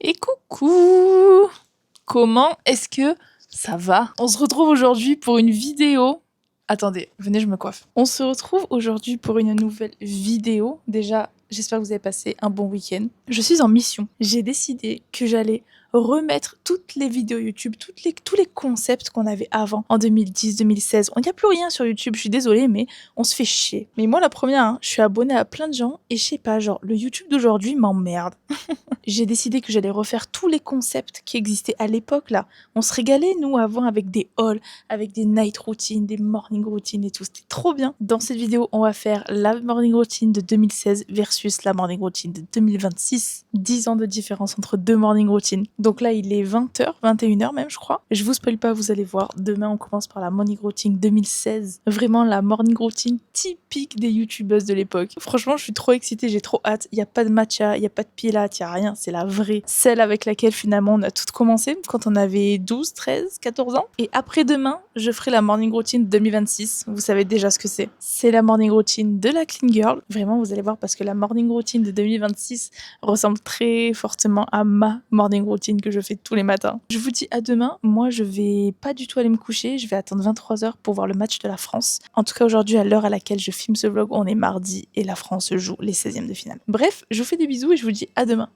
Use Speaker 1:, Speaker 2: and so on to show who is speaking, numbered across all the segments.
Speaker 1: Et coucou! Comment est-ce que ça va? On se retrouve aujourd'hui pour une vidéo. Attendez, venez, je me coiffe. On se retrouve aujourd'hui pour une nouvelle vidéo. Déjà, j'espère que vous avez passé un bon week-end. Je suis en mission. J'ai décidé que j'allais remettre toutes les vidéos YouTube, tous les concepts qu'on avait avant, en 2010-2016. On n'y a plus rien sur YouTube, je suis désolée, mais on se fait chier. Mais moi, la première, je suis abonnée à plein de gens et je sais pas, genre, le YouTube d'aujourd'hui m'emmerde. J'ai décidé que j'allais refaire tous les concepts qui existaient à l'époque là. On se régalait nous avant avec des hauls, avec des night routines, des morning routines et tout. C'était trop bien. Dans cette vidéo, on va faire la morning routine de 2016 versus la morning routine de 2026. 10 ans de différence entre deux morning routines. Donc là, il est 20h, 21h même, je crois. Je vous spoil pas, vous allez voir. Demain, on commence par la morning routine 2016. Vraiment la morning routine typique des youtubeuses de l'époque. Franchement, je suis trop excitée, j'ai trop hâte. Il n'y a pas de matcha, il n'y a pas de pilate, il n'y a rien. C'est la vraie. Celle avec laquelle finalement on a tout commencé quand on avait 12, 13, 14 ans. Et après-demain, je ferai la morning routine 2026. Vous savez déjà ce que c'est. C'est la morning routine de la clean girl. Vraiment, vous allez voir parce que la morning routine de 2026 ressemble très fortement à ma morning routine que je fais tous les matins. Je vous dis à demain. Moi, je vais pas du tout aller me coucher. Je vais attendre 23h pour voir le match de la France. En tout cas, aujourd'hui, à l'heure à laquelle je filme ce vlog, on est mardi et la France joue les 16e de finale. Bref, je vous fais des bisous et je vous dis à demain.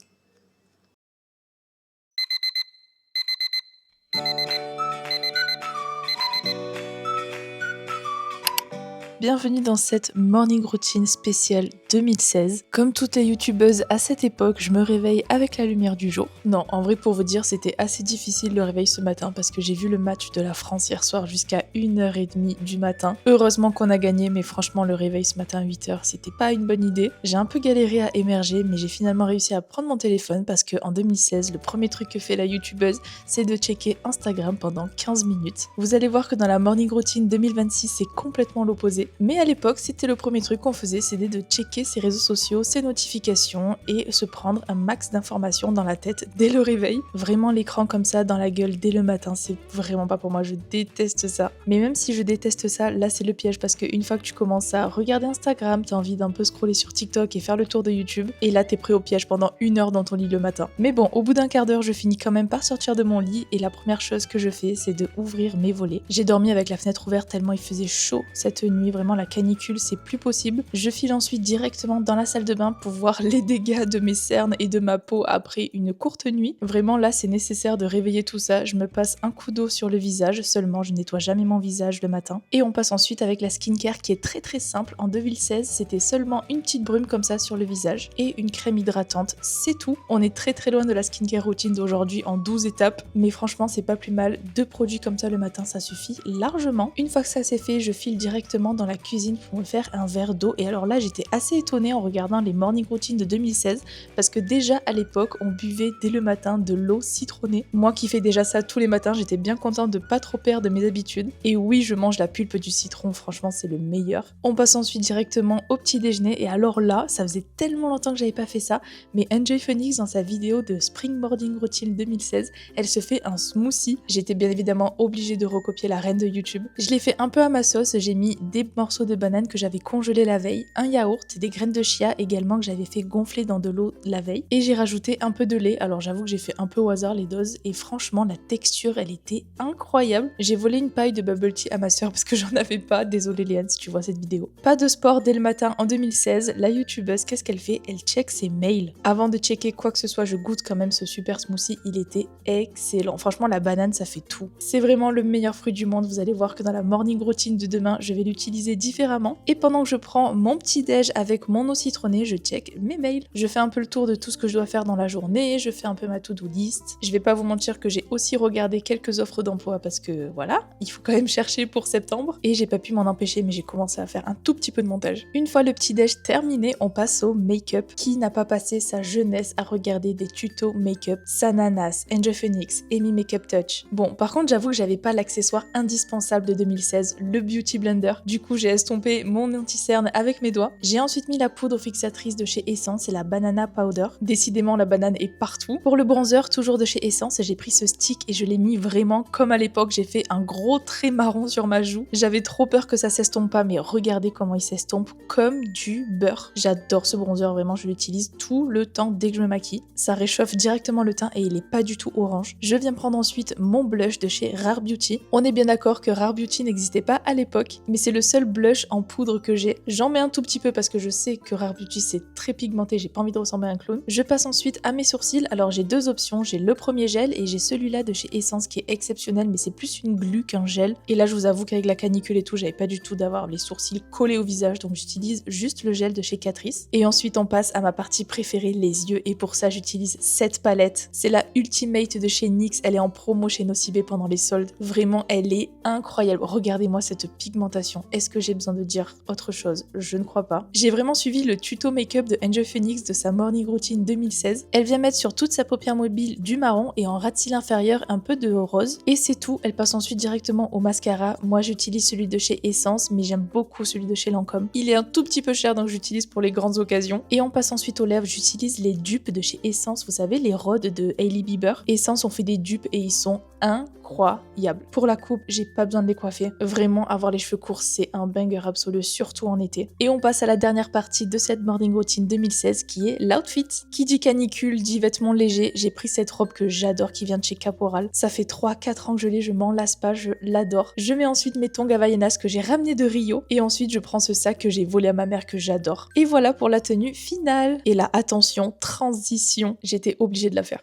Speaker 1: Bienvenue dans cette morning routine spéciale 2016. Comme toutes les youtubeuses à cette époque, je me réveille avec la lumière du jour. Non, en vrai pour vous dire, c'était assez difficile le réveil ce matin parce que j'ai vu le match de la France hier soir jusqu'à 1h30 du matin. Heureusement qu'on a gagné, mais franchement le réveil ce matin à 8h, c'était pas une bonne idée. J'ai un peu galéré à émerger, mais j'ai finalement réussi à prendre mon téléphone parce que en 2016, le premier truc que fait la youtubeuse, c'est de checker Instagram pendant 15 minutes. Vous allez voir que dans la morning routine 2026, c'est complètement l'opposé. Mais à l'époque, c'était le premier truc qu'on faisait, c'était de checker ses réseaux sociaux, ses notifications et se prendre un max d'informations dans la tête dès le réveil. Vraiment l'écran comme ça dans la gueule dès le matin, c'est vraiment pas pour moi, je déteste ça. Mais même si je déteste ça, là c'est le piège parce qu'une fois que tu commences à regarder Instagram, t'as envie d'un peu scroller sur TikTok et faire le tour de YouTube, et là t'es pris au piège pendant 1 heure dans ton lit le matin. Mais bon, au bout d'un quart d'heure, je finis quand même par sortir de mon lit et la première chose que je fais, c'est de ouvrir mes volets. J'ai dormi avec la fenêtre ouverte tellement il faisait chaud cette nuit, vraiment la canicule, c'est plus possible. Je file ensuite directement dans la salle de bain pour voir les dégâts de mes cernes et de ma peau après une courte nuit. Vraiment là, c'est nécessaire de réveiller tout ça. Je me passe un coup d'eau sur le visage, seulement je nettoie jamais mon visage le matin. Et on passe ensuite avec la skincare qui est très simple. En 2016, c'était seulement une petite brume comme ça sur le visage et une crème hydratante, c'est tout. On est très loin de la skincare routine d'aujourd'hui en 12 étapes, mais franchement c'est pas plus mal. 2 produits comme ça le matin, ça suffit largement. Une fois que ça c'est fait, je file directement dans la cuisine pour me faire un verre d'eau. Et alors là, j'étais assez étonnée en regardant les morning routines de 2016 parce que déjà à l'époque, on buvait dès le matin de l'eau citronnée. Moi qui fais déjà ça tous les matins, j'étais bien contente de pas trop perdre mes habitudes. Et oui, je mange la pulpe du citron, franchement, c'est le meilleur. On passe ensuite directement au petit déjeuner. Et alors là, ça faisait tellement longtemps que j'avais pas fait ça, mais Enjoy Phoenix, dans sa vidéo de Spring Morning Routine 2016, elle se fait un smoothie. J'étais bien évidemment obligée de recopier la reine de YouTube. Je l'ai fait un peu à ma sauce, j'ai mis des morceaux de banane que j'avais congelé la veille, un yaourt, des graines de chia également que j'avais fait gonfler dans de l'eau la veille, et j'ai rajouté un peu de lait. Alors j'avoue que j'ai fait un peu au hasard les doses et franchement la texture elle était incroyable. J'ai volé une paille de bubble tea à ma soeur parce que j'en avais pas, désolée Léane si tu vois cette vidéo. Pas de sport dès le matin en 2016, la youtubeuse qu'est-ce qu'elle fait? Elle check ses mails. Avant de checker quoi que ce soit, je goûte quand même ce super smoothie, il était excellent. Franchement la banane ça fait tout. C'est vraiment le meilleur fruit du monde, vous allez voir que dans la morning routine de demain, je vais l'utiliser différemment. Et pendant que je prends mon petit déj avec mon eau citronnée, je check mes mails. Je fais un peu le tour de tout ce que je dois faire dans la journée, je fais un peu ma to-do list. Je vais pas vous mentir que j'ai aussi regardé quelques offres d'emploi parce que voilà, il faut quand même chercher pour septembre. Et j'ai pas pu m'en empêcher, mais j'ai commencé à faire un tout petit peu de montage. Une fois le petit déj terminé, on passe au make-up. Qui n'a pas passé sa jeunesse à regarder des tutos make-up? Sananas, Enjoy Phoenix, Amy Makeup Touch. Bon, par contre, j'avoue que j'avais pas l'accessoire indispensable de 2016, le Beauty Blender. Du coup, coup, j'ai estompé mon anti-cerne avec mes doigts. J'ai ensuite mis la poudre fixatrice de chez Essence, c'est la Banana Powder. Décidément, la banane est partout. Pour le bronzer, toujours de chez Essence, j'ai pris ce stick et je l'ai mis vraiment comme à l'époque. J'ai fait un gros trait marron sur ma joue. J'avais trop peur que ça s'estompe pas, mais regardez comment il s'estompe comme du beurre. J'adore ce bronzer, vraiment, je l'utilise tout le temps dès que je me maquille. Ça réchauffe directement le teint et il est pas du tout orange. Je viens prendre ensuite mon blush de chez Rare Beauty. On est bien d'accord que Rare Beauty n'existait pas à l'époque, mais c'est le seul blush en poudre que j'ai. J'en mets un tout petit peu parce que je sais que Rare Beauty c'est très pigmenté, j'ai pas envie de ressembler à un clown. Je passe ensuite à mes sourcils. Alors j'ai deux options, j'ai le premier gel et j'ai celui-là de chez Essence qui est exceptionnel, mais c'est plus une glu qu'un gel. Et là je vous avoue qu'avec la canicule et tout, j'avais pas du tout d'avoir les sourcils collés au visage, donc j'utilise juste le gel de chez Catrice. Et ensuite on passe à ma partie préférée, les yeux, et pour ça j'utilise cette palette. C'est la Ultimate de chez NYX, elle est en promo chez Nocibé pendant les soldes. Vraiment, elle est incroyable. Regardez-moi cette pigmentation. Est-ce que j'ai besoin de dire autre chose? Je ne crois pas. J'ai vraiment suivi le tuto make-up de Angel Phoenix de sa Morning Routine 2016. Elle vient mettre sur toute sa paupière mobile du marron et en ras de cils inférieur un peu de rose. Et c'est tout. Elle passe ensuite directement au mascara. Moi, j'utilise celui de chez Essence, mais j'aime beaucoup celui de chez Lancôme. Il est un tout petit peu cher, donc j'utilise pour les grandes occasions. Et on passe ensuite aux lèvres. J'utilise les dupes de chez Essence. Vous savez, les Rhodes de Hailey Bieber. Essence, on fait des dupes et ils sont incroyables. Pour la coupe, j'ai pas besoin de les coiffer. Vraiment, avoir les cheveux courts, c'est un banger absolu, surtout en été. Et on passe à la dernière partie de cette Morning Routine 2016 qui est l'outfit. Qui dit canicule, dit vêtements légers. J'ai pris cette robe que j'adore qui vient de chez Caporal. Ça fait 3-4 ans que je l'ai, je m'en lasse pas, je l'adore. Je mets ensuite mes tongs Havaianas que j'ai ramenés de Rio. Et ensuite, je prends ce sac que j'ai volé à ma mère que j'adore. Et voilà pour la tenue finale. Et là, attention, transition, j'étais obligée de la faire.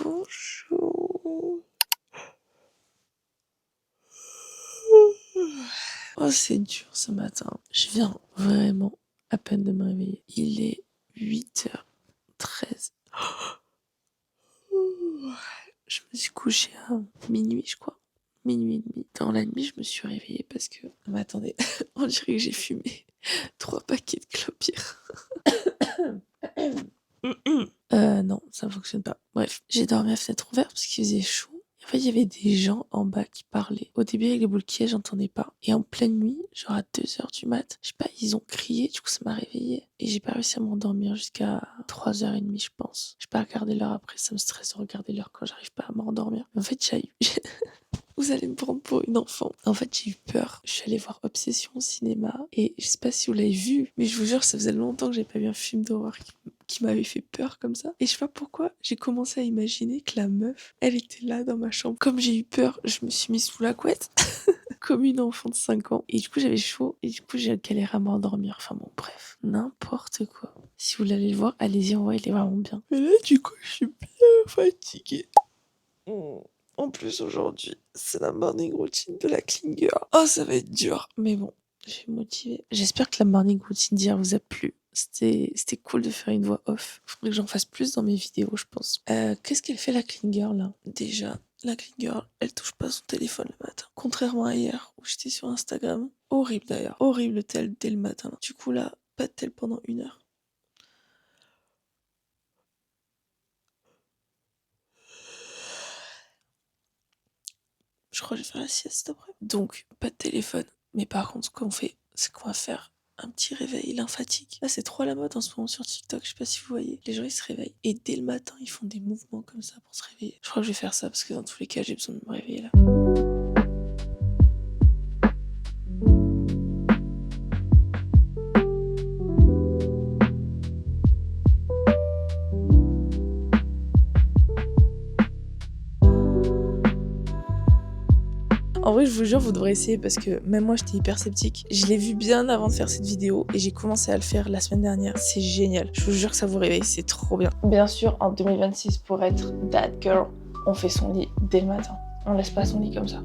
Speaker 1: Bonjour. Oh, c'est dur ce matin. Je viens vraiment à peine de me réveiller. Il est 8h13. Je me suis couchée à minuit, je crois. Minuit et demi. Dans la nuit, je me suis réveillée parce que... Mais attendez, on dirait que j'ai fumé 3 paquets de clopires. Non, ça fonctionne pas. Bref, j'ai dormi à fenêtre ouverte parce qu'il faisait chaud. En fait, il y avait des gens en bas qui parlaient. Au début, avec les boules qui j'entendais pas. Et en pleine nuit, genre à 2h du mat, je sais pas, ils ont crié, du coup, ça m'a réveillée. Et j'ai pas réussi à m'endormir jusqu'à 3h30, je pense. J'ai pas regardé l'heure après, ça me stresse de regarder l'heure quand j'arrive pas à m'endormir. En fait, vous allez me prendre pour une enfant. En fait, j'ai eu peur. Je suis allée voir Obsession au cinéma. Et je sais pas si vous l'avez vu, mais je vous jure, ça faisait longtemps que j'ai pas vu un film d'horreur qui m'avait fait peur comme ça. Et je sais pas pourquoi, j'ai commencé à imaginer que la meuf, elle était là dans ma chambre. Comme j'ai eu peur, je me suis mise sous la couette. Comme une enfant de 5 ans. Et du coup, j'avais chaud. Et du coup, j'ai galéré à m'endormir. Enfin bon, bref. N'importe quoi. Si vous voulez le voir, allez-y, en vrai, il est vraiment bien. Mais là, du coup, je suis bien fatiguée. En plus, aujourd'hui, c'est la morning routine de la clean girl. Oh, ça va être dur. Mais bon, je suis motivée. J'espère que la morning routine d'hier vous a plu. C'était cool de faire une voix off. Faudrait que j'en fasse plus dans mes vidéos, je pense. Qu'est-ce qu'elle fait la clean girl là? Déjà, la clean girl, elle touche pas son téléphone le matin. Contrairement à hier où j'étais sur Instagram. Horrible d'ailleurs. Horrible tel dès le matin. Du coup là, pas de tel pendant 1 heure. Je crois que je vais faire la sieste après. Donc, pas de téléphone. Mais par contre, ce qu'on fait, c'est qu'on va faire un petit réveil lymphatique. Là, c'est trop à la mode en ce moment sur TikTok. Je sais pas si vous voyez. Les gens, ils se réveillent. Et dès le matin, ils font des mouvements comme ça pour se réveiller. Je crois que je vais faire ça parce que dans tous les cas, j'ai besoin de me réveiller là. En vrai, je vous jure, vous devrez essayer parce que même moi, j'étais hyper sceptique. Je l'ai vu bien avant de faire cette vidéo et j'ai commencé à le faire la semaine dernière. C'est génial. Je vous jure que ça vous réveille, c'est trop bien. Bien sûr, en 2026, pour être that girl, on fait son lit dès le matin. On laisse pas son lit comme ça.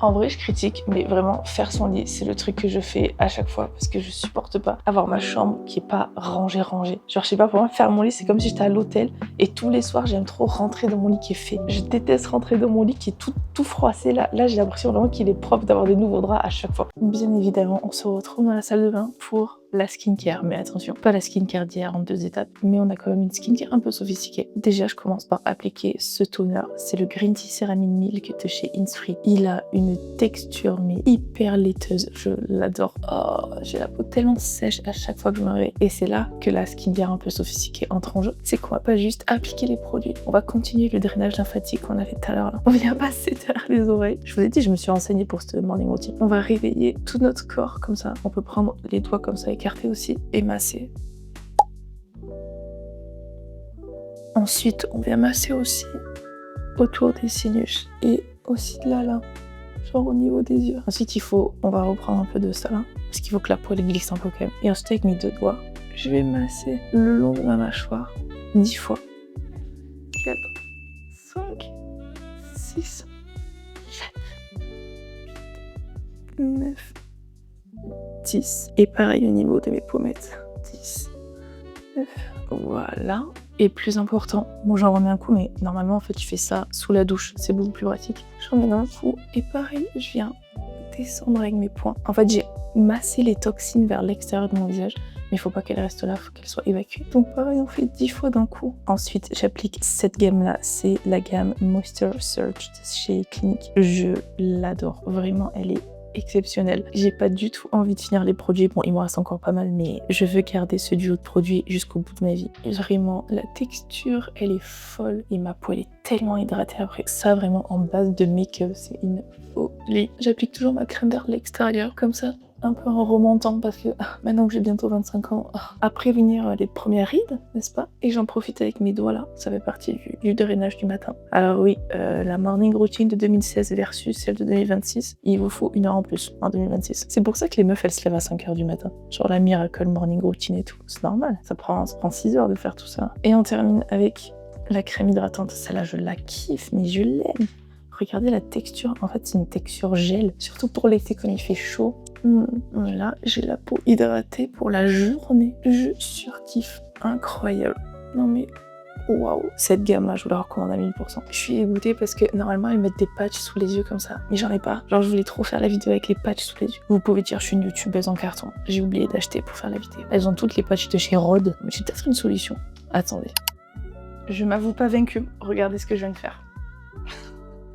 Speaker 1: En vrai, je critique, mais vraiment, faire son lit, c'est le truc que je fais à chaque fois parce que je supporte pas avoir ma chambre qui est pas rangée. Genre, je sais pas, pour moi, faire mon lit, c'est comme si j'étais à l'hôtel et tous les soirs, j'aime trop rentrer dans mon lit qui est fait. Je déteste rentrer dans mon lit qui est tout froissé. Là, j'ai l'impression vraiment qu'il est propre, d'avoir des nouveaux draps à chaque fois. Bien évidemment, on se retrouve dans la salle de bain pour la skincare. Mais attention, pas la skincare d'hier en 2 étapes, mais on a quand même une skincare un peu sophistiquée. Déjà, je commence par appliquer ce toner. C'est le Green Tea Ceramide Milk de chez Innisfree. Il a une texture mais hyper laiteuse. Je l'adore. Oh, j'ai la peau tellement sèche à chaque fois que je me réveille. Et c'est là que la skincare un peu sophistiquée entre en jeu. C'est qu'on va pas juste appliquer les produits. On va continuer le drainage lymphatique qu'on a fait tout à l'heure. On vient passer derrière les oreilles. Je vous ai dit, je me suis renseignée pour ce morning routine. On va réveiller tout notre corps comme ça. On peut prendre les doigts comme ça écartés aussi et masser. Ensuite, on vient masser aussi autour des sinus et aussi de là, genre au niveau des yeux. Ensuite, on va reprendre un peu de ça là, parce qu'il faut que la peau elle glisse un peu quand même. Et ensuite, avec mes 2 doigts, je vais masser le long de ma mâchoire 10 fois. 4, 5, 6, 7, 9, 10. Et pareil au niveau de mes pommettes. 10, 9, voilà. Et plus important, bon j'en remets un coup, mais normalement en fait je fais ça sous la douche, c'est beaucoup plus pratique. J'en mets un coup et pareil, je viens descendre avec mes poings. En fait j'ai massé les toxines vers l'extérieur de mon visage, mais il faut pas qu'elles restent là, il faut qu'elles soient évacuées. Donc pareil, on fait 10 fois d'un coup. Ensuite j'applique cette gamme là, c'est la gamme Moisture Surge chez Clinique. Je l'adore, vraiment elle est exceptionnel. J'ai pas du tout envie de finir les produits. Bon, il me reste encore pas mal, mais je veux garder ce duo de produits jusqu'au bout de ma vie. Vraiment, la texture, elle est folle et ma peau, elle est tellement hydratée après. Ça, vraiment, en base de make-up, c'est une folie. J'applique toujours ma crème vers l'extérieur, comme ça, un peu en remontant, parce que maintenant que j'ai bientôt 25 ans, à prévenir les premières rides, n'est-ce pas? Et j'en profite avec mes doigts là, ça fait partie du drainage du matin. Alors oui, la morning routine de 2016 versus celle de 2026, il vous faut 1 heure en plus en 2026. C'est pour ça que les meufs elles se lèvent à 5 heures du matin. Genre la Miracle Morning Routine et tout, c'est normal. Ça prend 6 heures de faire tout ça. Et on termine avec la crème hydratante. Celle-là je la kiffe, mais je l'aime. Regardez la texture, en fait c'est une texture gel, surtout pour l'été quand il fait chaud. Là, j'ai la peau hydratée pour la journée. Je surkiffe. Incroyable. Non mais, waouh. Cette gamme-là, je vous la recommande à 1000%. Je suis dégoûtée parce que normalement, ils mettent des patchs sous les yeux comme ça. Mais j'en ai pas. Genre, je voulais trop faire la vidéo avec les patchs sous les yeux. Vous pouvez dire, je suis une youtubeuse en carton. J'ai oublié d'acheter pour faire la vidéo. Elles ont toutes les patchs de chez Rode. Mais j'ai peut-être une solution. Attendez. Je m'avoue pas vaincue. Regardez ce que je viens de faire.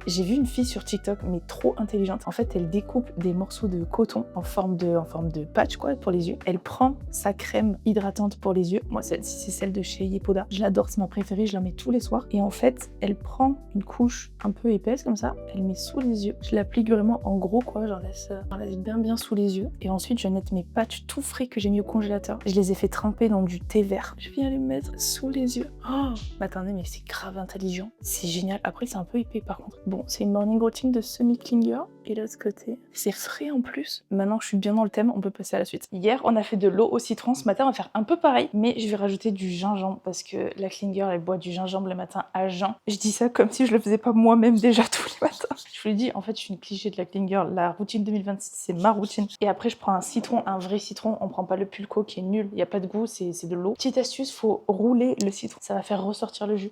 Speaker 1: J'ai vu une fille sur TikTok, mais trop intelligente. En fait, elle découpe des morceaux de coton en forme de patch quoi, pour les yeux. Elle prend sa crème hydratante pour les yeux. Moi, celle-ci, c'est celle de chez Yepoda. Je l'adore, c'est ma préférée, je la mets tous les soirs. Et en fait, elle prend une couche un peu épaisse comme ça, elle met sous les yeux. Je l'applique vraiment en gros, quoi. J'en laisse bien sous les yeux. Et ensuite, je nettoie mes patchs tout frais que j'ai mis au congélateur. Je les ai fait tremper dans du thé vert. Je viens les mettre sous les yeux. Oh, mais attendez, mais c'est grave intelligent. C'est génial. Après, c'est un peu épais par contre. Bon, c'est une morning routine de semi-clinger. Et l'autre côté, c'est frais en plus. Maintenant, je suis bien dans le thème, on peut passer à la suite. Hier, on a fait de l'eau au citron. Ce matin, on va faire un peu pareil, mais je vais rajouter du gingembre parce que la clinger, elle boit du gingembre le matin à jeun. Je dis ça comme si je le faisais pas moi-même déjà tous les matins. Je vous l'ai dit, en fait, je suis une cliché de la clinger. La routine 2026, c'est ma routine. Et après, je prends un citron, un vrai citron. On prend pas le pulco qui est nul. Il y a pas de goût, c'est de l'eau. Petite astuce, faut rouler le citron. Ça va faire ressortir le jus.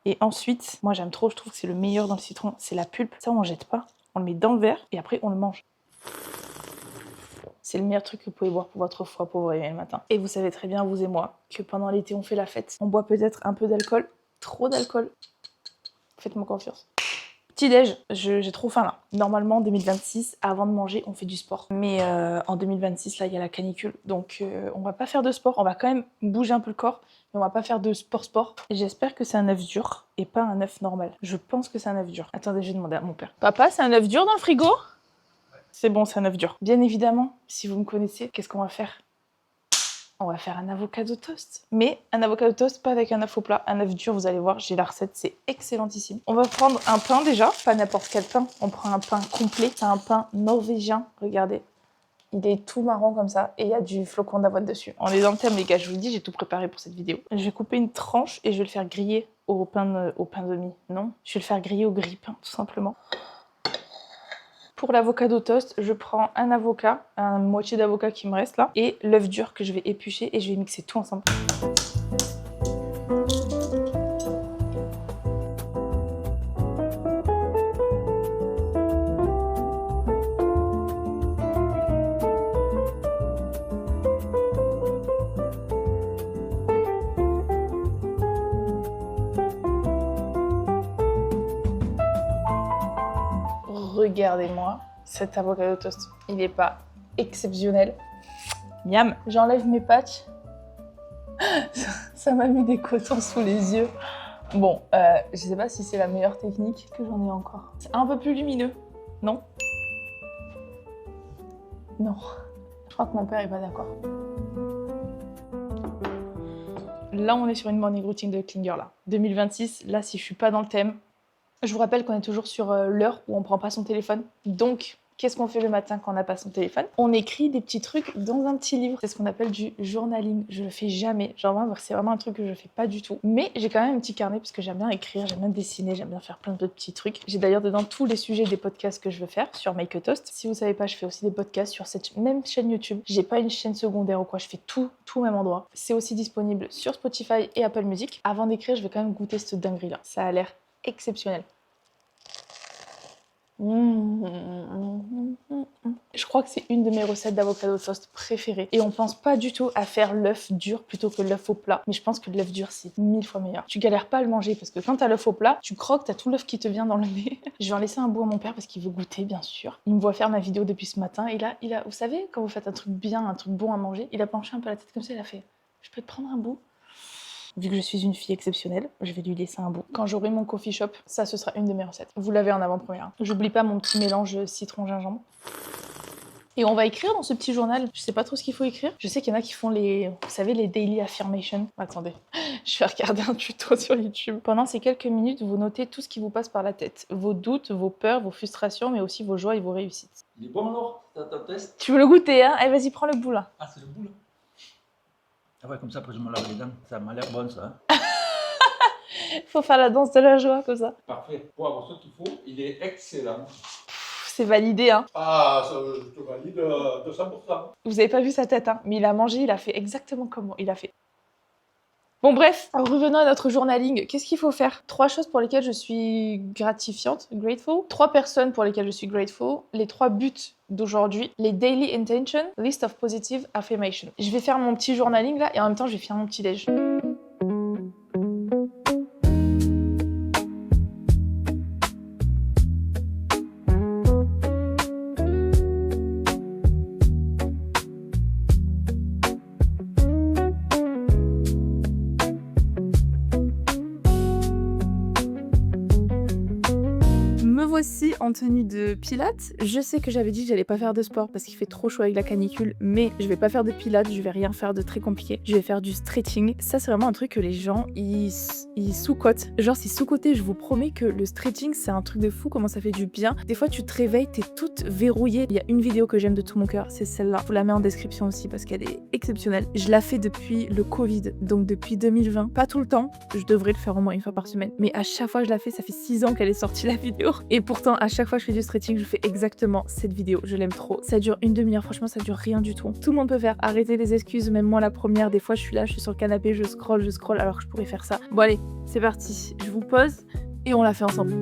Speaker 1: Et ensuite, moi j'aime trop, je trouve que c'est le meilleur dans le citron, c'est la pulpe. Ça on jette pas, on le met dans le verre et après on le mange. C'est le meilleur truc que vous pouvez boire pour votre foie pour vous réveiller le matin. Et vous savez très bien, vous et moi, que pendant l'été on fait la fête. On boit peut-être un peu d'alcool, trop d'alcool. Faites-moi confiance. Petit déj, j'ai trop faim là. Normalement en 2026, avant de manger, on fait du sport. Mais en 2026, là, il y a la canicule. Donc on va pas faire de sport, on va quand même bouger un peu le corps. Mais on va pas faire de sport. Et j'espère que c'est un œuf dur et pas un œuf normal. Je pense que c'est un œuf dur. Attendez, je vais demander à mon père. Papa, c'est un œuf dur dans le frigo? C'est bon, c'est un œuf dur. Bien évidemment, si vous me connaissez, qu'est-ce qu'on va faire? On va faire un avocado toast. Mais un avocado toast, pas avec un œuf au plat. Un œuf dur, vous allez voir, j'ai la recette, c'est excellentissime. On va prendre un pain déjà, pas n'importe quel pain. On prend un pain complet, c'est un pain norvégien, regardez. Il est tout marron comme ça et il y a du flocon d'avoine dessus. On est dans le thème les gars, je vous le dis, j'ai tout préparé pour cette vidéo. Je vais couper une tranche et je vais le faire griller au pain de mie. Non, je vais le faire griller au grille-pain tout simplement. Pour l'avocado toast, je prends un avocat, un moitié d'avocat qui me reste là, et l'œuf dur que je vais éplucher et je vais mixer tout ensemble. Regardez-moi cet avocado toast. Il est pas exceptionnel. Miam. J'enlève mes patchs. Ça m'a mis des cotons sous les yeux. Bon, je sais pas si c'est la meilleure technique que j'en ai encore. C'est un peu plus lumineux, non? Non. Je crois que mon père est pas d'accord. Là, on est sur une morning routine de Klinger, là. 2026, là, si je suis pas dans le thème. Je vous rappelle qu'on est toujours sur l'heure où on prend pas son téléphone. Donc, qu'est-ce qu'on fait le matin quand on n'a pas son téléphone? On écrit des petits trucs dans un petit livre. C'est ce qu'on appelle du journaling. Je le fais jamais. Genre, c'est vraiment un truc que je fais pas du tout. Mais j'ai quand même un petit carnet parce que j'aime bien écrire, j'aime bien dessiner, j'aime bien faire plein de petits trucs. J'ai d'ailleurs dedans tous les sujets des podcasts que je veux faire sur Make a Toast. Si vous savez pas, je fais aussi des podcasts sur cette même chaîne YouTube. J'ai pas une chaîne secondaire ou quoi, je fais tout au même endroit. C'est aussi disponible sur Spotify et Apple Music. Avant d'écrire, je vais quand même goûter cette dinguerie-là. Ça a l'air exceptionnel. Je crois que c'est une de mes recettes d'avocado toast préférées. Et on pense pas du tout à faire l'œuf dur plutôt que l'œuf au plat. Mais je pense que l'œuf dur, c'est 1000 fois meilleur. Tu galères pas à le manger parce que quand t'as l'œuf au plat, tu croques, t'as tout l'œuf qui te vient dans le nez. Je vais en laisser un bout à mon père parce qu'il veut goûter, bien sûr. Il me voit faire ma vidéo depuis ce matin. Et là, vous savez, quand vous faites un truc bien, un truc bon à manger, il a penché un peu la tête comme ça, il a fait « Je peux te prendre un bout ?» Vu que je suis une fille exceptionnelle, je vais lui laisser un bout. Quand j'aurai mon coffee shop, ça, ce sera une de mes recettes. Vous l'avez en avant-première. J'oublie pas mon petit mélange citron-gingembre. Et on va écrire dans ce petit journal. Je sais pas trop ce qu'il faut écrire. Je sais qu'il y en a qui font les, vous savez, les daily affirmations. Attendez, je vais regarder un tuto sur YouTube. Pendant ces quelques minutes, vous notez tout ce qui vous passe par la tête. Vos doutes, vos peurs, vos frustrations, mais aussi vos joies et vos réussites.
Speaker 2: Il est bon alors, ta test?
Speaker 1: Tu veux le goûter, hein? Allez, vas-y, prends le bout là.
Speaker 2: Ah, c'est le bout là. Ah ouais, comme ça après je me lave les dents. Ça m'a l'air bon ça.
Speaker 1: Faut faire la danse de la joie comme ça.
Speaker 2: Parfait. Pour avoir ce qu'il faut, il est excellent.
Speaker 1: C'est validé, hein.
Speaker 2: Ah, ça, je te valide 200%.
Speaker 1: Vous avez pas vu sa tête, hein. Mais il a mangé, il a fait exactement comme moi. Il a fait. Bon bref, revenons à notre journaling. Qu'est-ce qu'il faut faire? 3 choses pour lesquelles je suis gratifiante, grateful. 3 personnes pour lesquelles je suis grateful. Les 3 buts d'aujourd'hui. Les daily intention, list of positive affirmation. Je vais faire mon petit journaling là et en même temps je vais faire mon petit déj. Voici en tenue de pilates. Je sais que j'avais dit que j'allais pas faire de sport parce qu'il fait trop chaud avec la canicule, mais je vais pas faire de pilates, je vais rien faire de très compliqué. Je vais faire du stretching. Ça, c'est vraiment un truc que les gens, ils sous-cotent. Genre, c'est sous-coté, je vous promets que le stretching, c'est un truc de fou, comment ça fait du bien. Des fois, tu te réveilles, t'es toute verrouillée. Il y a une vidéo que j'aime de tout mon cœur, c'est celle-là. Je vous la mets en description aussi parce qu'elle est exceptionnelle. Je la fais depuis le Covid, donc depuis 2020. Pas tout le temps, je devrais le faire au moins une fois par semaine. Mais à chaque fois que je la fais, ça fait 6 ans qu'elle est sortie la vidéo. Et pourtant, à chaque fois que je fais du stretching, je fais exactement cette vidéo. Je l'aime trop. Ça dure une demi-heure. Franchement, ça dure rien du tout. Tout le monde peut faire. Arrêtez les excuses. Même moi, la première, des fois, je suis là, je suis sur le canapé, je scroll alors que je pourrais faire ça. Bon, allez, c'est parti. Je vous pose et on la fait ensemble.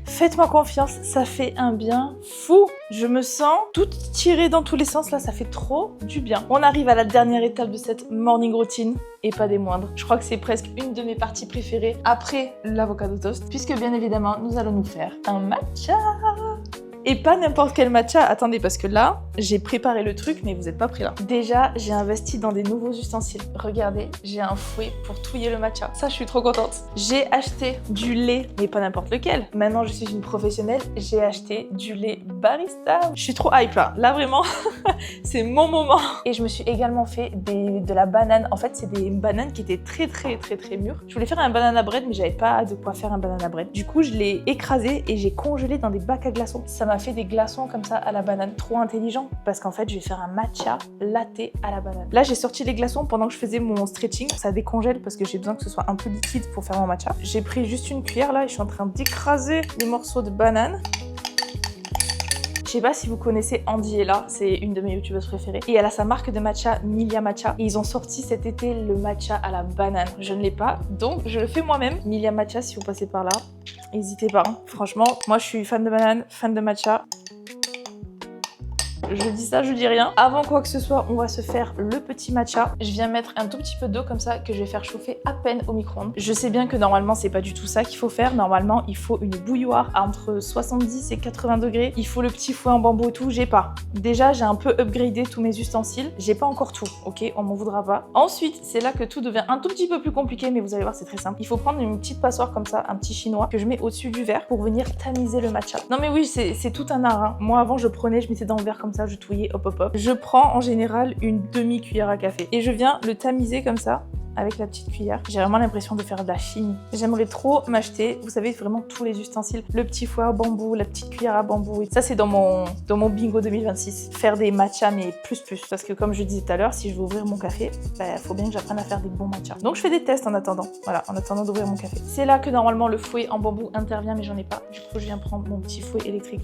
Speaker 1: Faites-moi confiance, ça fait un bien fou. Je me sens toute tirée dans tous les sens, là, ça fait trop du bien. On arrive à la dernière étape de cette morning routine, et pas des moindres. Je crois que c'est presque une de mes parties préférées après l'avocado toast, puisque bien évidemment, nous allons nous faire un matcha. Et pas n'importe quel matcha. Attendez, parce que là, J'ai préparé le truc, mais vous êtes pas prêts là. Déjà, j'ai investi dans des nouveaux ustensiles. Regardez, j'ai un fouet pour touiller le matcha. Ça, je suis trop contente. J'ai acheté du lait, mais pas n'importe lequel. Maintenant, je suis une professionnelle. J'ai acheté du lait barista. Je suis trop hype là. Là, vraiment, c'est mon moment. Et je me suis également fait de la banane. En fait, c'est des bananes qui étaient très mûres. Je voulais faire un banana bread, mais j'avais pas de quoi faire un banana bread. Du coup, je l'ai écrasé et j'ai congelé dans des bacs à glaçons. Ça m'a fait des glaçons comme ça à la banane. Trop intelligent, parce qu'en fait, je vais faire un matcha latte à la banane. Là, j'ai sorti les glaçons pendant que je faisais mon stretching. Ça décongèle parce que j'ai besoin que ce soit un peu liquide pour faire mon matcha. J'ai pris juste une cuillère là et je suis en train d'écraser les morceaux de banane. Je sais pas si vous connaissez Andy Ella, c'est une de mes youtubeuses préférées. Et elle a sa marque de matcha, Milia Matcha. Et ils ont sorti cet été le matcha à la banane. Je ne l'ai pas, donc je le fais moi-même. Milia Matcha, si vous passez par là, n'hésitez pas. Hein. Franchement, moi je suis fan de banane, fan de matcha. Je dis ça, je dis rien. Avant quoi que ce soit, on va se faire le petit matcha. Je viens mettre un tout petit peu d'eau comme ça que je vais faire chauffer à peine au micro-ondes. Je sais bien que normalement, c'est pas du tout ça qu'il faut faire. Normalement, il faut une bouilloire à entre 70 et 80 degrés. Il faut le petit fouet en bambou et tout. J'ai pas. Déjà, j'ai un peu upgradé tous mes ustensiles. J'ai pas encore tout, ok? On m'en voudra pas. Ensuite, c'est là que tout devient un tout petit peu plus compliqué, mais vous allez voir, c'est très simple. Il faut prendre une petite passoire comme ça, un petit chinois, que je mets au-dessus du verre pour venir tamiser le matcha. Non mais oui, c'est tout un art. Hein. Moi, avant, je prenais, je mettais dans le verre comme ça, je touillais, hop. Je prends en général une demi-cuillère à café et je viens le tamiser comme ça avec la petite cuillère. J'ai vraiment l'impression de faire de la chimie. J'aimerais trop m'acheter, vous savez, vraiment tous les ustensiles. Le petit fouet à bambou, la petite cuillère à bambou. Et ça, c'est dans mon bingo 2026. Faire des matchas, mais plus. Parce que comme je disais tout à l'heure, si je veux ouvrir mon café, faut bien que j'apprenne à faire des bons matchas. Donc je fais des tests en attendant. Voilà, en attendant d'ouvrir mon café. C'est là que normalement le fouet en bambou intervient, mais j'en ai pas. Du coup, je viens prendre mon petit fouet électrique.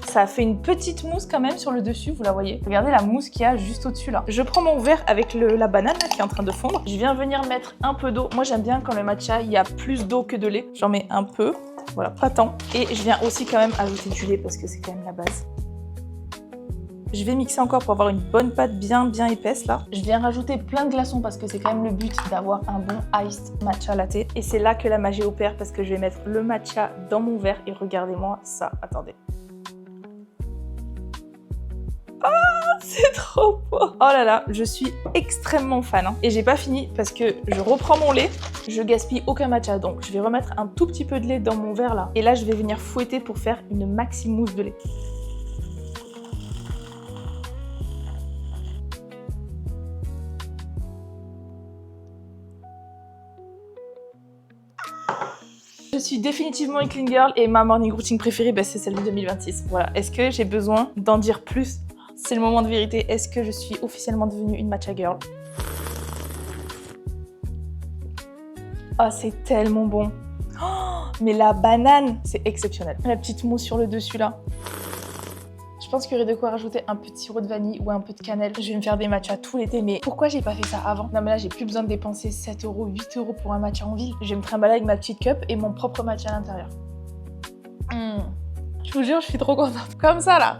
Speaker 1: Ça a fait une petite mousse quand même sur le dessus, vous la voyez. Regardez la mousse qu'il y a juste au-dessus là. Je prends mon verre avec la banane là, qui est en train de fondre. Je viens venir mettre un peu d'eau. Moi j'aime bien quand le matcha, il y a plus d'eau que de lait. J'en mets un peu, voilà, pas tant. Et je viens aussi quand même ajouter du lait parce que c'est quand même la base. Je vais mixer encore pour avoir une bonne pâte bien épaisse là. Je viens rajouter plein de glaçons parce que c'est quand même le but d'avoir un bon iced matcha latte. Et c'est là que la magie opère parce que je vais mettre le matcha dans mon verre et regardez-moi ça, attendez. C'est trop beau. Oh là là, je suis extrêmement fan. Hein. Et j'ai pas fini parce que je reprends mon lait. Je gaspille aucun matcha. Donc je vais remettre un tout petit peu de lait dans mon verre là. Et là, je vais venir fouetter pour faire une maxi mousse de lait. Je suis définitivement une clean girl et ma morning routine préférée, c'est celle de 2026. Voilà. Est-ce que j'ai besoin d'en dire plus ? C'est le moment de vérité. Est-ce que je suis officiellement devenue une matcha girl? Oh, c'est tellement bon. Oh, mais la banane, c'est exceptionnel. La petite mousse sur le dessus là. Je pense qu'il y aurait de quoi rajouter un peu de sirop de vanille ou un peu de cannelle. Je vais me faire des matchas tout l'été, mais pourquoi j'ai pas fait ça avant? Non mais là, j'ai plus besoin de dépenser 7 €, 8 € pour un matcha en ville. Je vais me trimballer avec ma petite cup et mon propre matcha à l'intérieur. Je vous jure, je suis trop contente. Comme ça là.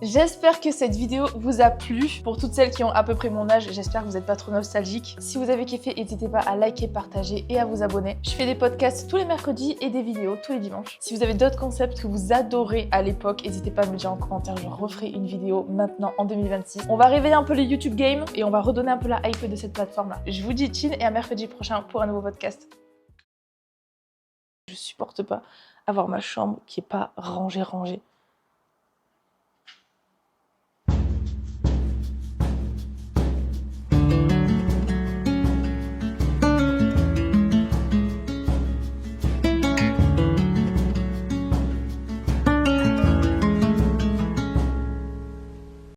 Speaker 1: J'espère que cette vidéo vous a plu. Pour toutes celles qui ont à peu près mon âge, j'espère que vous n'êtes pas trop nostalgiques. Si vous avez kiffé, n'hésitez pas à liker, partager et à vous abonner. Je fais des podcasts tous les mercredis et des vidéos tous les dimanches. Si vous avez d'autres concepts que vous adorez à l'époque, n'hésitez pas à me le dire en commentaire. Je referai une vidéo maintenant en 2026. On va réveiller un peu les YouTube Game et on va redonner un peu la hype de cette plateforme-là. Je vous dis chin et à mercredi prochain pour un nouveau podcast. Je supporte pas avoir ma chambre qui est pas rangée.